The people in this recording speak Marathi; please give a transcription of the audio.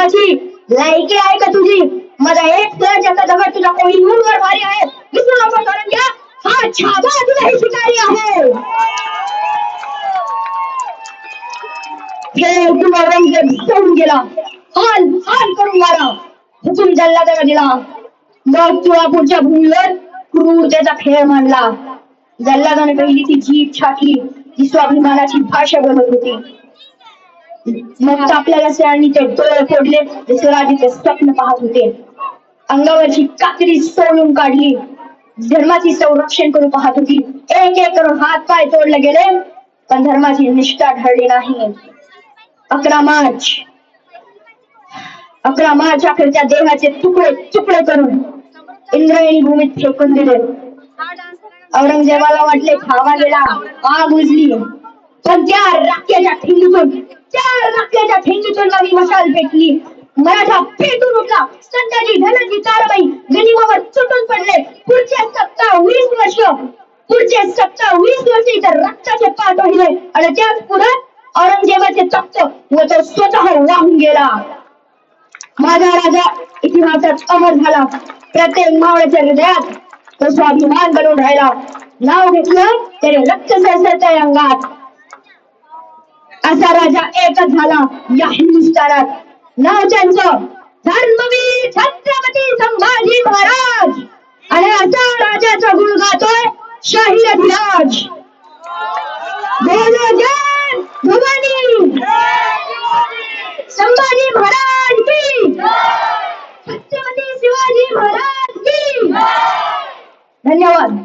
धर्माची लायकी आहे का तुझी? माझा एक तर ज्याचा दगड तुझ्या कोहिनूरवर भारी आहे, विसरू नको तरंग्या, हा छाबा तुझाही शिकारी आहे. हे तू औरंगजेब सोडून गेला, हाल हाल करून मारा हुकूम जल्लादाला दिला. मग तुळापूरच्या भूमीवर क्रूरतेचा खेळ मांडला. जल्लादाने पहिली ती जीभ छाटली जी स्वाभिमानाची भाषा बोलत होती. मग आपल्याला सगळ्यांनी ते डोळे फोडले जे स्वराज्याचे स्वप्न पाहत होते. अंगावरची कात्री सोडून काढली, धर्माची संरक्षण करू पाहत होती. एक एक करून हात पाय तोडले गेले, पण धर्माची निष्ठा ढळली नाही. 11 मार्च अखेर त्या देहाचे तुकडे तुकडे करून इंद्रायणी भूमीत फेकून दिले. औरंगजेबाला वाटले खावा गेला, आग उजली, पण त्या राख्याच्या ठिंगीतून नवी मशाल पेटली. मराठा पेटून उठला. संताजी धनाजी ताराबाई गनिमावर चुटून पडले. पुढचे 27 वर्ष इतर रक्ताचे पाठ वाहिले आणि त्याच पुढे औरंगजेबाचे तख्त व तो स्वतः वाहून गेला. माझा राजा इतिहासात अमर झाला. प्रत्येक मावळ्याच्या हृदयात तो स्वाभिमान बनून राहिला. नाव घेतलं तरी रक्त सळसळतंय अंगात. असा राजा एकच झाला या हिंदुस्थानात. नाव त्यांचं धर्मवीर छत्रपती संभाजी महाराज. आणि असा राजाचा गुण गातोय शाही अधिराज. बोलो जय भवानी, संभाजी महाराज की, छत्रपती शिवाजी महाराज की. धन्यवाद.